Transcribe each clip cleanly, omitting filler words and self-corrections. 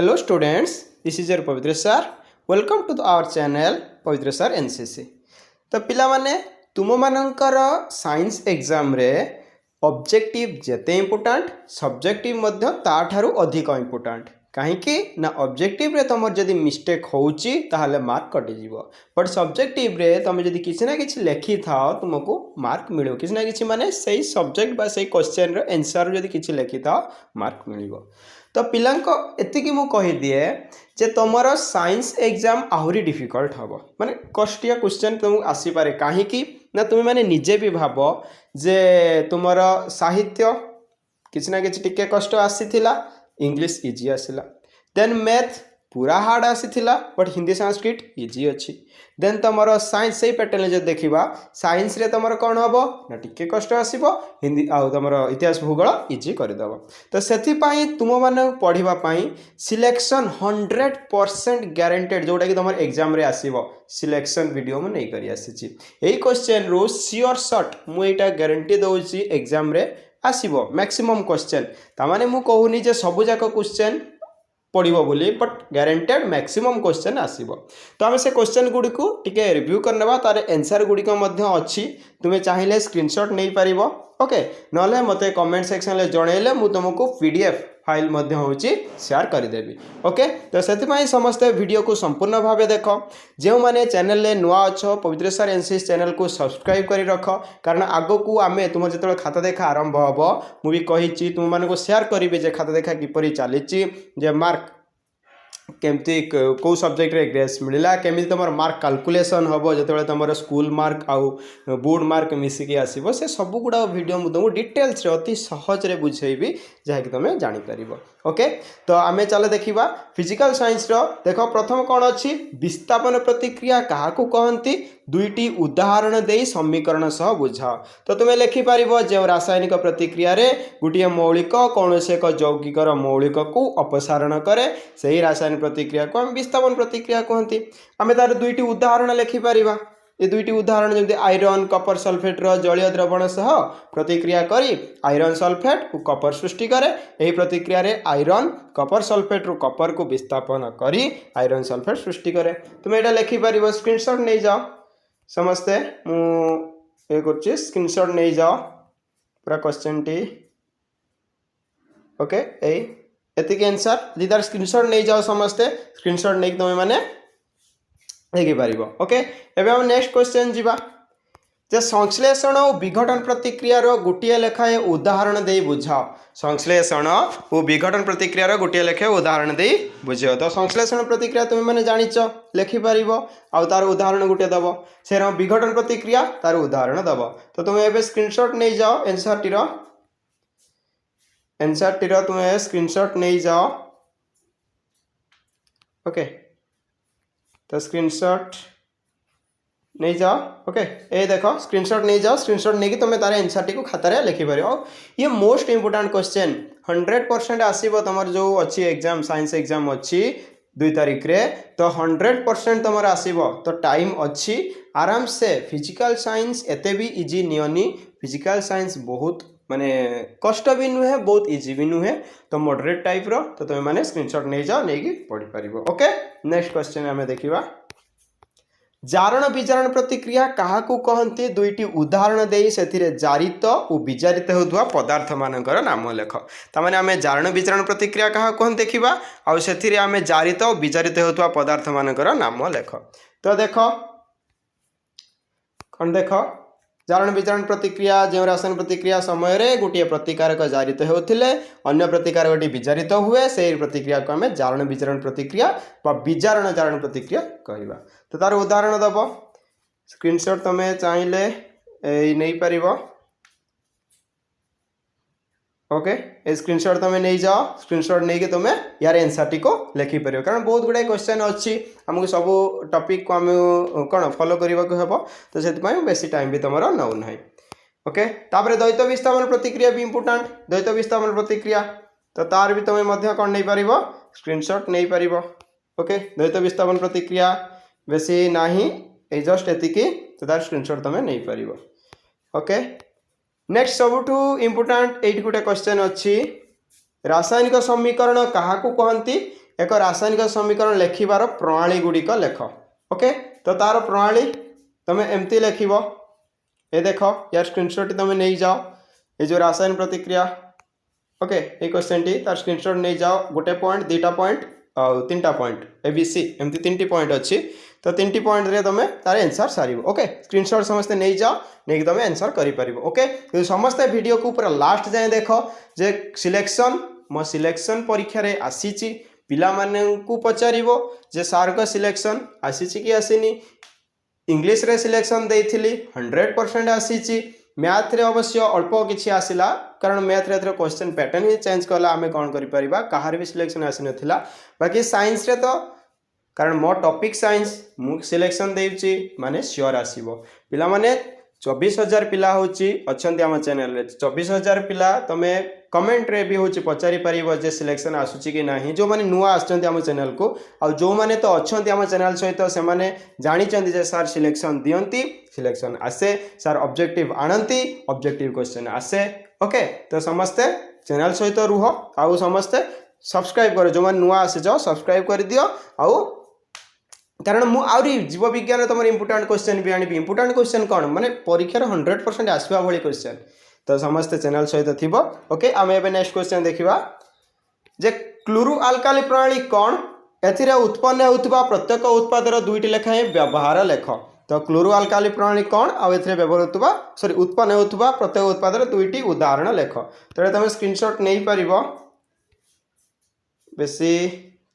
Hello students, this is your Pavitra sir. Welcome to our channel Pavitra sir NCC. तो पिला माने तुम मानकर साइंस एग्जाम रे ऑब्जेक्टिव जेते इम्पोर्टेंट सब्जेक्टिव मध्य ताठारु अधिक इम्पोर्टेंट कहीं ना ऑब्जेक्टिव रे तुम जदि मिस्टेक होउची ताहले मार्क कटि जीवो बट सब्जेक्टिव रे तुम जदि किसी ना किसी लिखि थाओ तुमको मार्क मिलो किसी ना किसी माने सही सब्जेक्ट बा सही क्वेश्चन रो आंसर जदि किसी लिखि थाओ मार्क मिलिबो। तो पिलांको एतिकी मु कहि दिए जे तुमर साइंस एग्जाम आहुरी डिफिकल्ट हम माने कष्टिया क्वेश्चन तुमको आसी पारे कहीं ना तुम माने निजे भी भाव जे तुमर साहित्य किसी ना किसी टिके कष्ट आसीथिला इंग्लिश इजी आसिला देन मैथ पूरा हार्ड आसीथिला बट हिंदी संस्कृत इजी अच्छी देन तुमर साइंस से पैटर्न जो देखा साइंस रे तुमर कौन हम ना टिके कष्ट आसो हिंदी आउ तुम इतिहास भूगोल इजी करदेव तो से तुम मैंने पढ़ाई सिलेक्शन 100% ग्यारंटेड जोटा कि तुम एग्जाम रे आसीबो सिलेक्शन वीडियो में नहीं करी आसी यही क्वेश्चन रो सियोर शॉट मुझे ग्यारंटी दौची एग्जाम रे आसीबो मैक्सिमम क्वेश्चन तामाने मु कहूनी जे सबु जाक क्वेश्चन पड़ो बोली बट ग्यारंटेड मैक्सिमम क्वेश्चन आसीबो। तो आम से क्वेश्चन गुड़ी को टिके रिव्यू करनेबा तार आंसर गुड़िक अच्छी तुम्हें चाहिए स्क्रीनशॉट नहीं पार ओके नले मते कमेंट सेक्शन में जनइले मु तुमको पीडीएफ फाइल होची शेयर करदेवी ओके। तो से समस्ते वीडियो को संपूर्ण भाव देख जो मैंने चैनल में नुआ अच्छ पवित्र सर एनसीसी चैनल को सब्सक्राइब कर रख कारण आग को आम तुम जो खाता देखा आरंभ हम मुझे कही तुम मानक शेयर करी खाता देखा किपरि चली मार्क केमती कौ सब्जेक्ट रे ग्रेस मिलला केमी तुम मार्क कैलकुलेशन हम जो तुम स्कूल मार्क आउ बोर्ड मार्क मिसिकी आसो से सब गुड़ा वीडियो तुमको डिटेल्स अति सहज रे बुझेबी जहाँकि तुम जापर ओके। तो आम चल देखा फिजिकल साइंस देख प्रथम कौन अच्छी विस्थापन प्रतिक्रिया क्या कहती दुईटी उदाहरण दे समीकरण सह बुझाओ। तो तुम्हें लिखिपार जो रासायनिक प्रतिक्रिया रे गोटे मौलिक कौन से एक यौगिकर मौलिक को अपसारण करे से ही रासायनिक प्रतिक्रिया को आम विस्थापन प्रतिक्रिया कहती आम तार दुईटी उदाहरण लिखिपार ये दुईटी उदाहरण जमी आयरन कपर सल्फेट जलीय द्रवण सह प्रतिक्रिया करी आयरन सल्फेट और कपर सृष्टि करे यही प्रतिक्रिया रे आयरन कपर सल्फेट रु कपर को विस्थापन करी आयरन सल्फेट सृष्टि करे तुम्हें यहाँ लिखिपार स्क्रीनशॉट नहीं जाओ समस्ते मुझे कर स्क्रीनशॉट नहीं जाओ पूरा क्वेश्चन टी ओके एतिक आंसर यदि तार स्क्रीनशॉट नहीं जाओ समस्ते स्क्रीनशॉट नहीं तुम मैंने देखिपार ओके। एवं हम नेक्स्ट क्वेश्चन जीवा जे संश्लेषण और विघटन प्रतिक्रिया गोटे लेखाए उदाहरण दे बुझाओ संश्लेषण और विघटन प्रतिक्रिया गोटे लेखाए उदाहरण दे बुझाओ। तो संश्लेषण प्रतिक्रिया तुम मैंने जानिच लिखिपार आउ तार उदाहरण गोटे दब से विघटन प्रतिक्रिया तार उदाहरण दब। तो तुम एवं स्क्रीनशॉट नहीं जाओ आंसर टीर तुम्हें स्क्रीनशॉट नहीं जाओ ओके। तो स्क्रीनशॉट नहीं जाओ ओके ये देखो स्क्रीनशॉट नहीं जाओ स्क्रीनशॉट नहीं कि तुम तार आंसर टी को खातार लिखिपार ये मोस्ट इंपोर्टेंट क्वेश्चन 100% आसो तुम जो अच्छी एग्जाम साइंस एग्जाम अच्छी 2 तारीख रे तो 100% तुम आसो तो टाइम अच्छी आराम से फिजिकल साइंस एते भी इजी नियनी फिजिकल साइंस बहुत माने कष्ट भी नुहे बहुत इजी भी नुहे तो मॉडरेट टाइप रो तो तुम मैंने स्क्रीनशॉट नहीं जाओ नहीं पढ़ी पार ओके। नेक्स्ट क्वेश्चन आम देखा जारण विजारण प्रतिक्रिया क्या कहती दुईटी उदाहरण दे से जारित और विजारित होता पदार्थ मानकर नाम लेख ताने आम जारण विजारण प्रतिक्रिया क्या कहते देखा आउ से आम जारित और विजारित होता पदार्थ मानकर नाम लेख। तो देख कौन देख जारण विजारण प्रतिक्रिया जो रासायनिक प्रतिक्रिया समय रे गोटे प्रतिकारक जारित होते अन्य प्रतिकारक विजारित हुए से प्रतिक्रिया को आम जारण विजारण प्रतिक्रिया विजारण जारण प्रतिक्रिया कहवा। तो तार उदाहरण दब स्क्रीनशॉट तुम्हें चाहिए नहीं पार ओके ए स्क्रीनशॉट तुम्हें नहीं जाओ स्क्रीनशॉट नहीं कि तुम्हें यार आंसर टी को लिखिपार कारण बहुत गुड़ाए क्वेश्चन अच्छी आमको सब टॉपिक को आम कौन फॉलो करने को हम तो से बेसी टाइम भी तुम नौ ना ओके। तापर द्वैत विस्थापन प्रतिक्रिया भी इंपोर्टेंट द्वैत विस्थापन प्रतिक्रिया तो तार भी तुम्हें कौन नहीं पार स्क्रीनशॉट नहीं पार ओके। द्वैत विस्थापन प्रतिक्रिया बेसी ना जस्ट एतिकी तो तार स्क्रीनशॉट तुम्हें नहीं पार ओके। नेक्स्ट सबुठू इंपोर्टेंट एट गोटे क्वेश्चन अच्छी रासायनिक समीकरण क्या कहती एक रासायनिक समीकरण लेखिबार प्रणाली गुड़िक लेख। ओके तो तार प्रणाली तुम एमती लिख ये देख यार स्क्रीनशॉट तुम नहीं जाओ ये जो रासायनिक प्रतिक्रिया ओके ये क्वेश्चन टी तार स्क्रीनशॉट नहीं जाओ गोटे पॉइंट दुईटा पॉइंट तीन टा पॉइंट ABC एमती 3टी पॉइंट अच्छी तो 3टी पॉइंट रे तुम तार आंसर सार ओके स्क्रीनशॉट समस्ते नहीं जाओ नहीं तुम आंसर कर ओके तो समस्ते वीडियो को पूरा लास्ट जाए देख जे सिलेक्शन मो सिलेक्शन परीक्षा रे आसीची पिला माने को पचारिबो जे सार को सिलेक्शन आसीची कि आसीनी इंग्लिश रे सिलेक्शन देइथिली 100% आसीची मैथ रे अवश्य अल्प किछि आसिला कारण मैथ रे क्वेश्चन पैटर्न ही चेंज कला आमे कोन करि परिबा कहार भी सिलेक्शन आसी नथिला बाकी साइंस रे तो कारण मो टॉपिक साइंस मु सिलेक्शन देउची माने श्योर आसीबो पिला माने 24,000 पिला होची अछंती आम चैनल रे 24,000 पिला तमे कमेंट रे भी होची पचारि परिबो जे सिलेक्शन आसुची कि नाही जो माने नुआ आछंती आम चैनल को आ जो माने तो अछंती आम चैनल सहित से माने जानि चंदी जे सर सिलेक्शन दियंती सिलेक्शन आसे सर ऑब्जेक्टिव आनंती ऑब्जेक्टिव क्वेश्चन आसे ओके तो समस्ते चैनल सहित रुह आउ समस्ते सब्सक्राइब करो जो माने नुआ आसे जाओ सब्सक्राइब कर दियो आउ कारण मु आउरी जीव विज्ञान तुम इंपोर्टाट क्वेश्चन भी आनी इंपोर्टाट क्वेश्चन कौन माने परीक्षार 100% आसवा भली क्वेश्चन तो समस्त चैनल सहित थी ओके आम ए नेक्स्ट क्वेश्चन देखा जे क्लोरो अल्काली प्रणाली कौन एथिरे उत्पन्न होउतबा प्रत्येक उत्पादर दुईटी लेखाएं व्यवहार लेख तो क्लोरो अल्काली प्रणाली कौन आउ एथिरे व्यवहार होउतबा सॉरी उत्पन्न होउतबा प्रत्येक उत्पादर दुईटी उदाहरण लेख तो तुम स्क्रीनशॉट नहीं पारिबो बेसी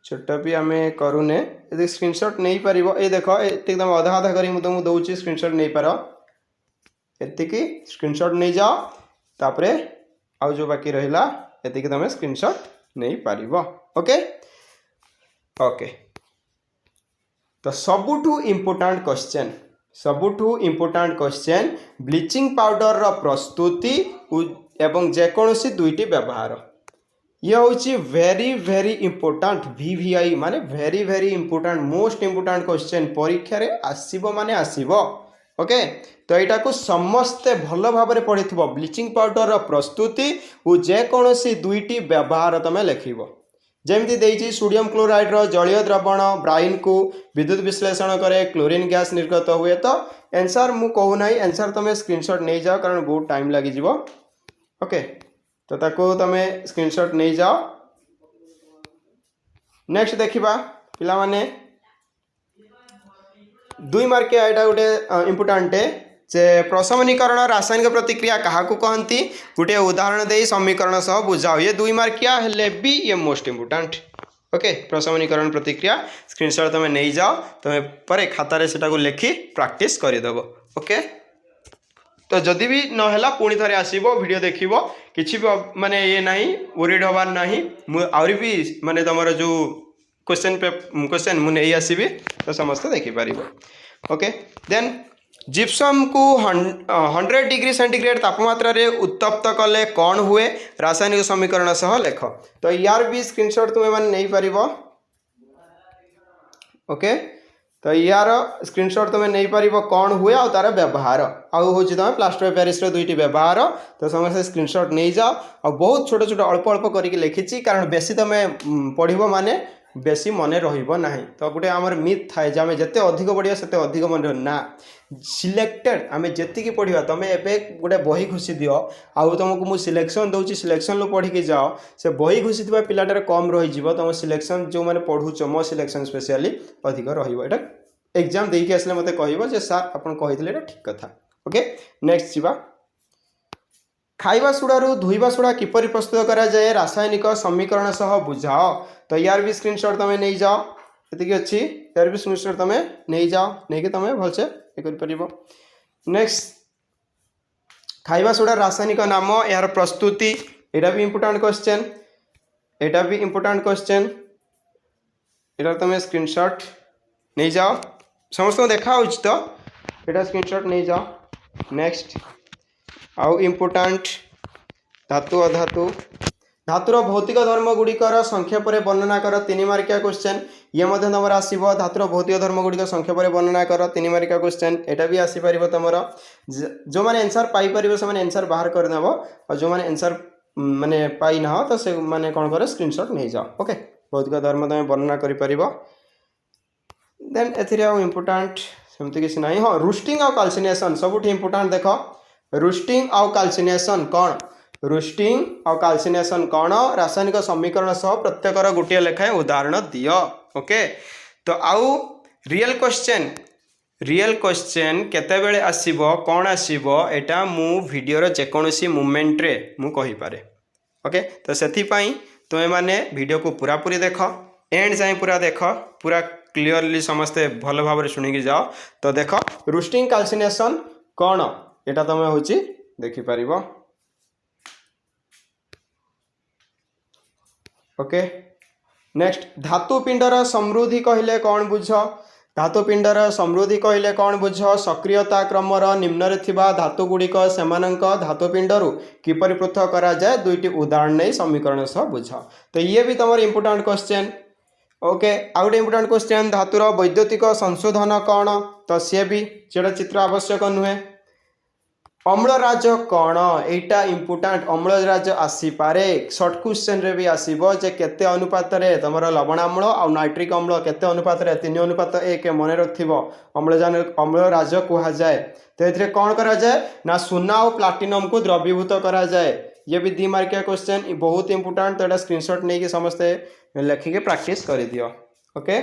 छोट भी आम करूने यदि स्क्रीनशॉट नहीं पार ये देख ये तुम अधा अधा कर तुमको दूसरी स्क्रीनशॉट नहीं पार एतिकी स्क्रीनशॉट नहीं जाओ तापरे आउ जो बाकी रहा एतिकी तुम स्क्रीनशॉट नहीं पार ओके ओके तो सबुठू इम्पोर्टाट क्वेश्चन ब्लीचिंग पाउडर रो प्रस्तुति एवं जेकोसी दुईटी व्यवहार ये हूँ वेरी वेरी इंपोर्टाट VVI माने very very important most important question परीक्षा रे आसीबो माने आसीबो ओके तो यहाँ को समस्ते भल भाव में पढ़ी ब्लीचिंग पाउडर रो प्रस्तुति और जेकोसी दुईटी व्यवहार तुम लिखब जमती देइछि सोडियम क्लोराइड रो जलीय द्रवण ब्राइन को विद्युत विश्लेषण करे क्लोरीन गैस निर्गत हुए तो आंसर मु कहूना आंसर तुम स्क्रीनशॉट नहीं जाओ कारण बहुत टाइम लगी ओके तो ताको तमे स्क्रीनशॉट नहीं जाओ नेक्स्ट देखिबा पिला माने 2 मार्क के आइटा गोटे इंपोर्टेंट जे प्रशमनीकरण रासायनिक प्रतिक्रिया कहा को कहती गोटे उदाहरण दे समीकरण सह बुझाओ ये 2 मार्किया हेले भी ये मोस्ट इंपोर्टेंट ओके प्रशमनीकरण प्रतिक्रिया स्क्रीनशॉट तमे नहीं जाओ तमे परे खाता रे सेटा को लिखि प्रैक्टिस करि देबो ओके तो जदि भी नहला पुणी थे आसब वीडियो देखिबो किछि भी माने ये नहीं वरीड हबार नहीं आउरी भी माने तुमर जो क्वेश्चन मु नहीं आसबि तो समस्त देखि पारिबो ओके देन जिप्सम को 100 डिग्री सेंटीग्रेड तापमात्रा रे उत्तप्त कले कौन हुए रासायनिक समीकरण सह लेख तो यार भी स्क्रीनशॉट तुम्हें माने नहीं पारिबो ओके तो यार स्क्रीनशॉट तुम्हें नहीं पार कौन हुए आ तार व्यवहार आउ हूँ तुम प्लास्टर ऑफ पेरिस दुईटी व्यवहार तो समस्त स्क्रीनशॉट नहीं जाओ और बहुत छोट छोट अल्प अल्प करके लिखी कारण बेसी तुम पढ़ माने बेसी मन रहा तो गोटे आमर मिथ थाए जे आम जिते अधिक पढ़ा से अधिक मन ना सिलेक्टेड आम जी पढ़ा तुम एवं गोटे बही घुषी दियो आउ तुमको मुझे सिलेक्शन दूसरी सिलेक्शन लो पढ़ी जाओ से बही घुषी पिलाटार कम रही तुम सिलेक्शन जो मैंने पढ़ुच मो सिलेक्शन स्पेशली अधिक रहा एग्जाम देके आसले मत कह सार आप कही ठीक कथा ओके नेक्स्ट जीवा खाइबा सोडारू धोइबा सोडा किपरि प्रस्तुत करा जाए रासायनिक समीकरण सह बुझाओ तो यार भी स्क्रीनशॉट तुम नहीं जाओ ये अच्छी यार भी स्क्रीनशॉट तुम नहीं जाओ नहीं कि तुम भलसे ये नेक्स्ट खाइबा सोडा रासायनिक नाम यार प्रस्तुति एटा भी इंपोर्टेंट क्वेश्चन एटा भी इंपोर्टेंट क्वेश्चन एटा तुम स्क्रीनशॉट नहीं जाओ समस्त देखा तो एटा स्क्रीनशॉट नहीं जाओ नेक्स्ट आउ इंपोर्टेंट धातु अधातु धातुर भौतिक धर्म गुड़िकर संक्षेप वर्णना कर 3 मार्किया क्वेश्चन ये तुम आसव धातुर भौतिक धर्म गुड़िक संक्षेप वर्णना कर 3 मार्किया क्वेश्चन एटा भी आसीपर तुम जो मैंने आंसर पाइपर से आंसर बाहर करदेव और जो मैंने आंसर माने पाई ना तो से माने कौन कर स्क्रीनशॉट नहीं जाओ ओके भौतिक धर्म तुम वर्णना कर। देन एथिरे आउ इम्पोर्टाट सेमती किसी ना। हाँ, रुस्टिंग आउ काल्सिनेशन सबुठ इम्पोर्टाट। देख रुस्टिंग आउ काल्सिनेशन कौन, रुस्टिंग आउ काल्सिनेशन कौन, रासायनिक समीकरण सह प्रत्येकर गोटे लेखाएं उदाहरण दियो। ओके, तो आउ रियल क्वेश्चन केतेबेले आसीबो कौन आसीबो एटा मु वीडियोर जेकोसी मूवमेंट रे मु कहि पारे। ओके, तो सेथि पई तुमे माने वीडियो को पूरा पूरी देख, एंड जाए पूरा देख, पूरा क्लियरली समस्ते भल भाव शुणिकी जाओ। तो देख रुस्टिंग काल्सिनेशन कौन एटा तुम हूँ देखिपर। ओके, नेक्स्ट धातुपिंडर समृद्धि कहले कौन बुझ, धातुपिंडर समृद्धि कहले कौन बुझ, सक्रियता क्रमर निम्न थिबा धातुगुड़िक सेमानंक धातुपिंडरु किपरि पृथक करा जाए दुईटी उदाहरण नहीं समीकरण सह बुझ। तो ये भी तुम इम्पोर्टाट क्वेश्चन। ओके, आउ गोटे इम्पोर्टाट क्वेश्चन धातुर वैद्युतिक संशोधन कौन, तो सी भी जेटा चित्र आवश्यक नुहे। अम्लराज कौन, एटा इम्पोर्टाट, अम्लराज आसीपारे शॉर्ट क्वेश्चन रे भी आसीबो जे केते अनुपात रे तमरो लवणाम्ल और नाइट्रिक अम्ल केते अनुपात रे 3:1 मन रखिबो अम्लजान अम्लराज कहा जाए। तो एथिरे कौन करा जाए ना सुना और प्लाटिनम को द्रवीभूत करा जाए। ये भी 2 मार्किया क्वेश्चन बहुत इंपोर्टाट। तो एटा स्क्रीनशॉट नहीं कि समस्ते लिखिके प्रैक्टिस कर दियो। ओके,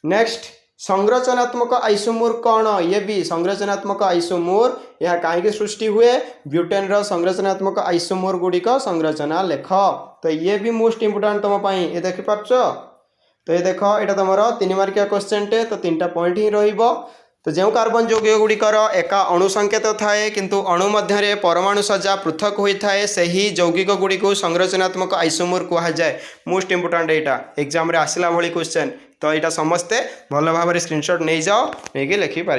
नेक्स्ट संरचनात्मक आइसोमर कौन, ये भी संरचनात्मक आइसोमर यह कहीं सृष्टि हुए, ब्यूटेन रो संरचनात्मक आइसोमर गुड़िक संरचना लेख। तो ये भी मोस्ट इंपोर्टाट तुम ये देखिपार। तो ये देख यहाँ तुम 3 मार्किया क्वेश्चन टे, तो 3टा पॉइंट ही रहिबो। तो जो कार्बन यौगिक गुड़िकर एका अणु संकेत थाए किंतु अणु मध्य परमाणु सज्जा पृथक होता है, सही यौगिक गुड़ी को संरचनात्मक आइसोमर कहा जाए। मोस्ट इंपोर्टाट यहाँ एग्जाम रे आसला भली क्वेश्चन। तो यहाँ समस्ते भल भाव स्क्रीनशॉट नहीं जाओ, नहीं लिखिपर।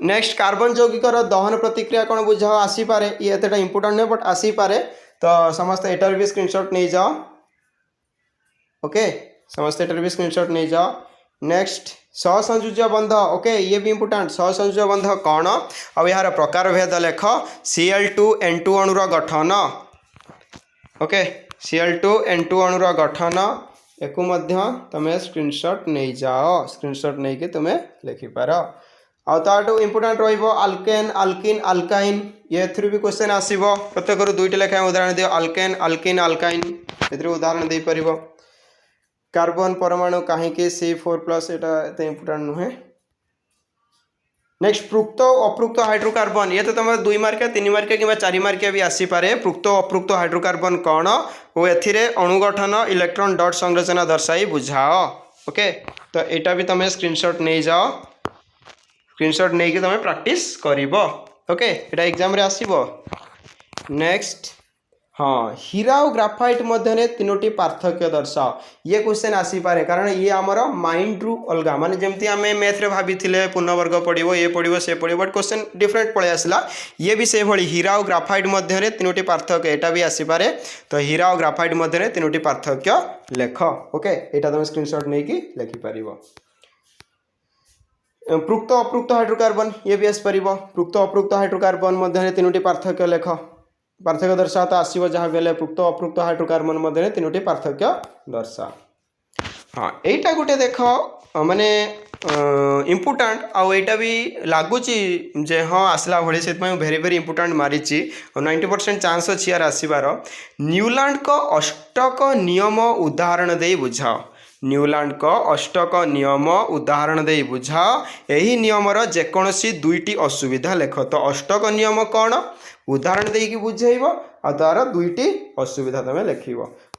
नेक्स्ट कार्बन यौगिकर दहन प्रतिक्रिया कौन बुझ आसीपारे, ये एतटा इंपोर्टाट नुहे बट आसीपारे। तो समस्ते एटार भी स्क्रीनशॉट नहीं जाओ। ओके, समस्ते एटार भी स्क्रीनशॉट नहीं जाओ। नेक्स्ट सहसंयोज्य बंध। ओके, ये भी इंपोर्टाट, सहसंयोज्य बंध कौन आ यार प्रकार भेद लेख। Cl2N2 अणुर गठन। ओके, Cl2N2 अणुर गठन एको मध्य तुम स्क्रीनशॉट नहीं जाओ, स्क्रीनशॉट नहीं कि तुम लिखिपार। आउ इंपोर्टाट रहिबो अल्केन अल्किन अल्काइन, ये थ्रू भी क्वेश्चन आसीबो। प्रत्येक 2टी लेखा उदाहरण दियो, अल्केन अल्किन अल्काइन एथरे उदाहरण दे परिबो। कार्बन परमाणु कहीं C4+ एटा एते इंपोर्टाट नुहे। नेक्स्ट प्रुक्त अप्रुक्त हाइड्रोकार्बन, ये तो तुम 2 मार्किया 3 मार्किया कि 4 मार्किया भी आसीपारे। प्रुक्त अप्रुक्त हाइड्रोकार्बन कौन और एथिरे अणुगठन इलेक्ट्रॉन डॉट संरचना दर्शाई बुझाओ। ओके, तो यहाँ भी तुम स्क्रीनशॉट नहीं जाओ, स्क्रीनशॉट नहीं कि तुम प्रैक्टिस करिबो। ओके, एटा एग्जाम रे आसीबो। नेक्स्ट हाँ, हीरा और ग्राफाइट मध्य 3टी पार्थक्य दर्शाओ। ये क्वेश्चन आसीपारे कारण ये आमर माइंड रु अलग माने जमती आम मैथ रे भाभी पूर्णवर्ग पड़ो ये पड़ो से पड़ो बट क्वेश्चन डिफरेंट पलि आसला। ये भी से भली हीरा और ग्राफाइट मध्य 3टी पार्थक्य एटा भी आसीपारे। तो हीरा और ग्राफाइट मध्य 3टी पार्थक्य लेख। ओके, यहाँ तुम स्क्रीनशॉट नहीं कि लिखिपर। प्रुक्त अप्रुक्त हाइड्रोकार्बन, ये भी आसपर। प्रुक्त अप्रुक्त हाइड्रोकार्बन मध्य 3टी पार्थक्य लेख। पार्थक्य दर्शा तो आसो जहाँ भी प्रुक्त अप्रुक्त हाइड्रोकार्बन मध्य 3टी पार्थक्य दर्शा। हाँ, यहाँ गोटे देख माने इम्पोर्टाट आईटा भी लगुच जे हाँ आसला भाई से भेरी भेरी इम्पोर्टाट मारी 90% चांस अच्छी यार आसबार। न्यूलैंड को अष्टक नियम उदाहरण दे बुझाओ। न्यूलैंड को अष्टक नियम उदाहरण दे बुझाओ। यही नियमर जेकोसी 2टी असुविधा लेख। तो अष्टक नियम कौन उदाहरण दे कि बुझेब आ तार 2टी असुविधा तुम लिख।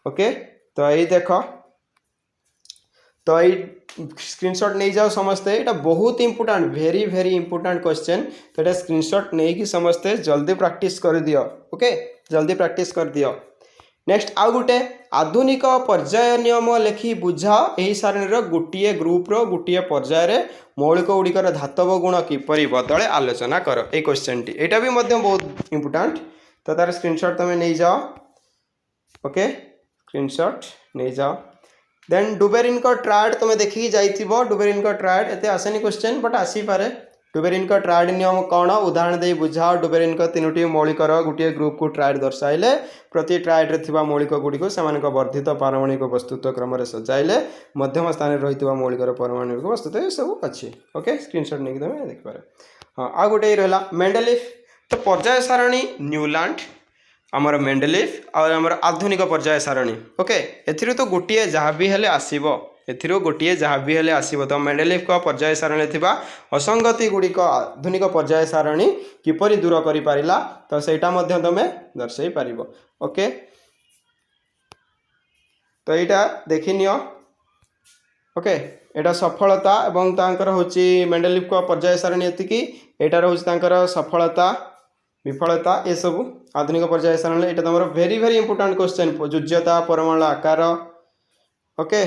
ओके, तो यही देख, तो ये स्क्रीनशॉट नहीं जाओ समस्ते। यहाँ बहुत इंपोर्टाट, भेरी भेरी इंपोर्टाट क्वेश्चन। तो ये स्क्रीनशॉट नहीं कि समस्ते जल्दी प्रैक्टिस कर दियो। ओके, जल्दी प्रैक्टिस कर दियो। नेक्स्ट आउ गोटे आधुनिक पर्याय नियम लिखि बुझाओ। यही सारणीर गोटे ग्रुप्र गोटे पर्यायर मौलिक गुड़िकर धातव गुण किपरि बदले आलोचना कर। ये क्वेश्चन टी यहाँ भी बहुत इंपोर्टाट। तो तार स्क्रीनशॉट तुम नहीं जाओ। ओके, स्क्रीनशॉट नहीं जाओ। देन डुबेरिन का ट्रायड तुम देखिकी जाइथिबो। डुबेरिन का ट्रायड एते आसेनी क्वेश्चन बट आसीपारे। डुबेरिन का ट्रायड नियम कौन उदाहरण दे बुझाओ डुबेरिन का तीनोटी मौलिकर गोटे ग्रुप को ट्रायड दर्शाइले प्रति ट्रायड रे मौलिक गुड़िक से वर्धित पारमाणविक वस्तुत्व क्रम सजाइले मध्यम स्थान रही मौलिकर परमाणविक वस्तुत्व ये सब अच्छी ओके स्क्रीनशॉट नहीं तुम देखिपारे। हाँ आ गोटे रहा मेंडेलिफ तो पर्याय सारणी न्यूलैंड आमर मेंडेलिफ आमर आधुनिक पर्याय सारणी ओके एथिरु तो गोटे जहाँ भी हेले आसीबो एथिरु गोटे जहाँ भी हेले आसीबो तो मेंडेलिफ को पर्याय सारणी थिबा असंगति गुड़िक आधुनिक पर्याय सारणी किपरि दूर करि पारिला तो सेटा मध्य तमे दर्शाई पारिबो ओके तो यहाँ देखिनियो ओके एटा सफलता एवं तांकर होची मेंडेलिफ को पर्याय सारणी एतिकी एटा होची तांकर सफलता विफलता ये सब आधुनिक पर्याय सारणी एटा तमरो वेरी वेरी इंपोर्टेंट क्वेश्चन प्रयोज्यता परमाणु आकार ओके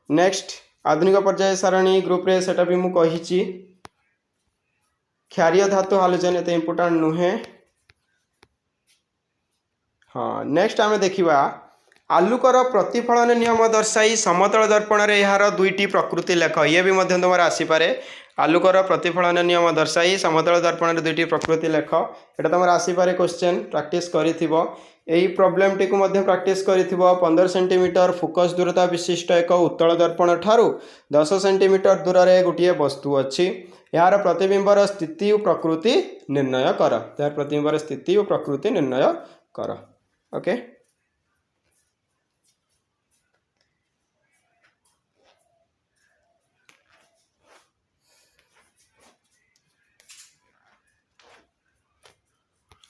नेक्स्ट आधुनिक पर्याय सारणी ग्रुप रे सेटा भी मु कहिची क्षारीय धातु हालोजन एते इंपोर्टेंट नुहे। हाँ नेक्स्ट आमे देखिबा आलुकर प्रतिफलन नियम दर्शाई समतल दर्पण रे यार दुईटी प्रकृति लेख ये भी मध्य तुम आसीपे आलुकर प्रतिफलन नियम दर्शाई समतल दर्पण रे दुईटी प्रकृति लेख एटा तुम आसीपे क्वेश्चन प्रैक्टिस करिथिबो यही प्रॉब्लम टी को प्रैक्टिस करिथिबो 15 सेंटीमीटर फोकस दूरता विशिष्ट एक उत्तल दर्पण ठारू 10 सेंटीमीटर दूर रे गोटे वस्तु अच्छी यार प्रतिबिंबर स्थिति और प्रकृति निर्णय कर यार प्रतिबिंबर स्थिति और प्रकृति निर्णय कर ओके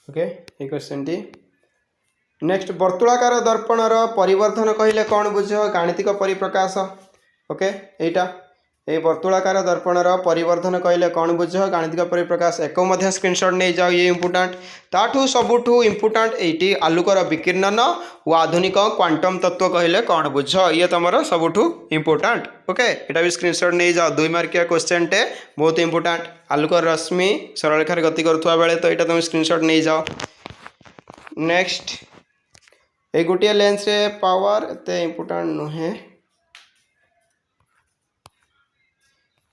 ओके ये क्वेश्चन टी नेक्स्ट वर्तुलाकार दर्पणर परिवर्धन कहले कौन बुझ गाणितिक परिप्रकाश ओके एटा ये वर्तुलाकार दर्पणर परिवर्धन कहले कौन बुझ गाणितिक परिप्रकाश एक स्क्रीनशॉट नहीं जाओ ये इंपोर्टेंट ताठू सबुठू इंपोर्टेंट एटी आलुकर विकिरणन और आधुनिक क्वांटम तत्व कहले कौन बुझ ये तुम सबुठू इंपोर्टेंट ओके एटा भी स्क्रीनशॉट नहीं जाओ 2 मार्किया क्वेश्चन टे बहुत इंपोर्टेंट आलुकर रश्मि सरलरेखा गति करुवा बेले तो यहाँ तुम स्क्रीनशॉट नहीं जाओ। नेक्स्ट ये गोटे लेंस रे पावर एते इंपोर्टेंट नुहे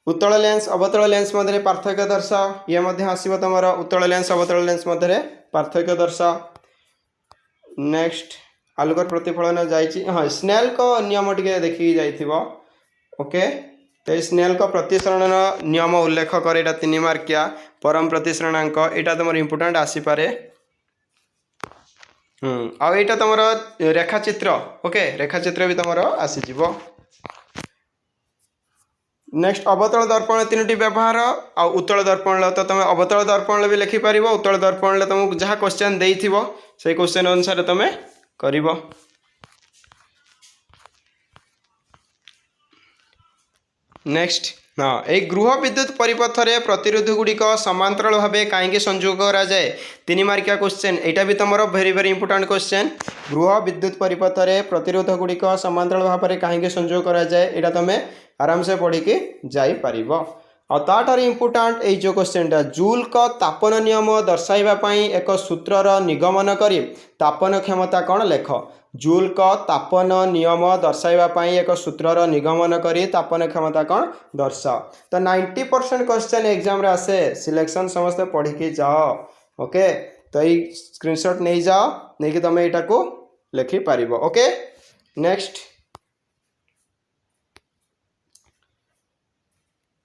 उत्तल लेंस अवतल लेंस मध्य पार्थक्य दर्शाओ ये आसो तुम उत्तल लेंस अवतल लेंस मध्य पार्थक्य दर्शाओ। नेक्स्ट आलोकर प्रतिफलन जाइए हाँ स्नेल को नियम टे देखिए जाइथिबो ओके तो स्नेल को प्रतिसरण नियम उल्लेख कर 3 मार्किया परम प्रतिसरणांक यहाँ तुम इंपोर्टेंट आसीपे आईटा तुम रेखाचित्र ओके रेखाचित्र भी तुम आसीज। नेक्स्ट अवतल दर्पण 3टी व्यवहार आ उत्तल दर्पण तो तुम अवतल दर्पण भी लिखिपार उत्तल दर्पण तुमको जहाँ क्वेश्चन देइथिबो से क्वेश्चन अनुसार तुम कर। नेक्स्ट हाँ एक गृह विद्युत परिपथ रे प्रतिरोध गुड़िक समांतराल भाव कहीं संयोग करा जाए 3 मार्किया क्वेश्चन यहाँ भी तुम वेरी वेरी इंपोर्टेंट क्वेश्चन गृह विद्युत परिपथ रे प्रतिरोध गुड़िक समांतराल भाव में कहीं संयोग करा जाए यहाँ तुम आराम से पढ़ी के जापर आठार इंपोर्टेंट ये जो क्वेश्चन जूल का तापन नियम दर्शाइवाई एक सूत्रर निगमन कर तापन क्षमता कौन लेख जूल का तापन नियम दर्शाइवाई एक सूत्रर निगमन कर तापन क्षमता कौन दर्शाओ तो 90% क्वेश्चन एग्जाम रे आसे सिलेक्शन समस्त पढ़ी के जाओ ओके तो ये स्क्रीनशॉट नहीं जाओ नहीं कि तुम यहाँ को लिखि पार ओके। नेक्स्ट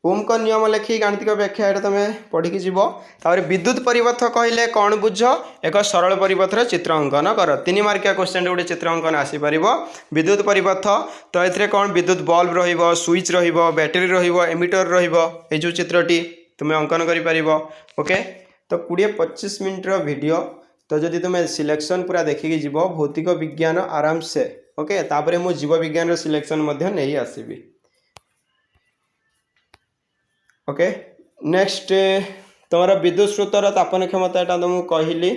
ओम का नियम लिखी गाणितिक व्याख्या ये तुम पढ़ी जीव तापर विद्युत परिपथ कहले कौन बुझ एक सरल परिपथर चित्र अंकन कर 3 मार्किया क्वेश्चन गोटे चित्र अंकन आसीपर विद्युत परिपथ तो ये कौन विद्युत बल्ब रहिबो स्विच रहिबो बैटेरी रहिबो एमिटर रहिबो ए जो चित्रटी तुम अंकन कर ओके तो 20-25 मिनट वीडियो तो जदि तुम सिलेक्शन पूरा देखिकी जीव भौतिक विज्ञान आराम से ओके तापर मु जीव विज्ञान सिलेक्शन नहीं आसबि ओके। नेक्स्ट तुम विद्युत स्रोतर तापन क्षमता यहाँ तुमको कहली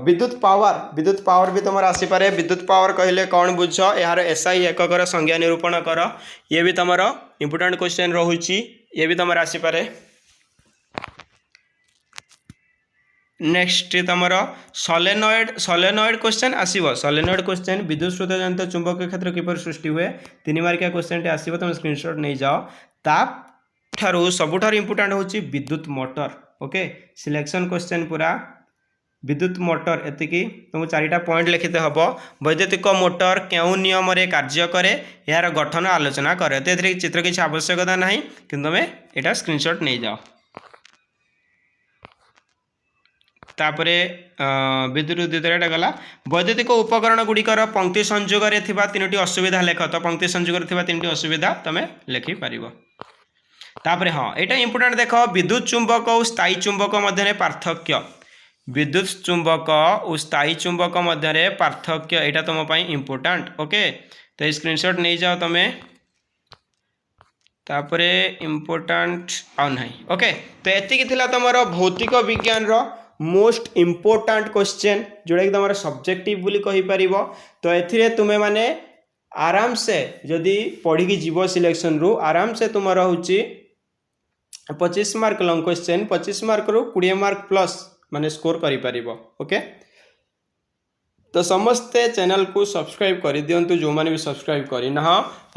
विद्युत पावर भी तुम आसीपे विद्युत पावर कहले कौन बुझ यार एसआई एककर संज्ञा निरूपण कर ये भी तुम इंपोर्टेंट क्वेश्चन रोची ये भी तुम आसीपे। नेक्स्ट तुम सोलेनॉइड क्वेश्चन आसो सोलेनॉइड क्वेश्चन विद्युत स्रोत जनित चुंबकीय क्षेत्र किपर सृष्टि हुए 3 मार्किया क्वेश्चन टे आसो तुम स्क्रीनशॉट नहीं जाओ ताप ठारू सबुठारू इंपोर्टेंट होची विद्युत मोटर ओके सिलेक्शन क्वेश्चन पूरा विद्युत मोटर एतिकी तुमको चारिटा पॉइंट लिखिते हम वैद्युतिक मोटर क्यों नियम रे कार्य करे यार गठन आलोचना करे तो ये चित्र किसी आवश्यकता ना कि तुम यहाँ स्क्रीनशॉट नहीं जाओ तापरे विद्युत उद्योगटा गला वैद्युतिक उपकरण गुड़िकर पंक्ति संयोग में तीनोटी असुविधा लेख तो पंक्ति संयोग में तीन असुविधा तुम लिखिपर तापरे हाँ यहाँ इंपोर्टेंट देख विद्युत चुंबक और स्थायी चुंबक मध्य पार्थक्य विद्युत चुंबक और स्थायी चुंबक मध्य पार्थक्य यहाँ तुम इंपोर्टेंट ओके तो ये स्क्रीनशॉट नहीं जाओ तुम तापरे इंपोर्टेंट आ ना ओके तो एतिकी थिला तुमर भौतिक विज्ञान रो मोस्ट इम्पोर्टाट क्वेश्चन जोड़ा कि तुम सब्जेक्टिव बोली कहि परिबो तो एथिरे तुमे माने आराम से जदि पढ़ी जीव सिलेक्शन रु आराम से तुम होची 25 मार्क लॉन्ग क्वेश्चन 25 मार्क रु 20 मार्क प्लस माने स्कोर करि परिबो ओके तो समस्ते चैनल को सब्सक्राइब कर दियंतु जो माने भी सब्सक्राइब करना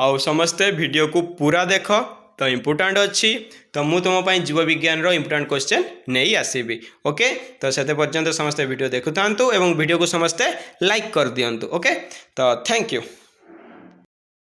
आउ समस्ते वीडियो को पूरा देख तो इम्पोर्टाट अच्छी तो मु तुम जीव विज्ञान रो इम्पोर्टाट क्वेश्चन नहीं आसबि ओके तो से पर्यंत समस्ते वीडियो देखु था वीडियो को समस्ते लाइक कर दियंतु ओके तो थैंक यू।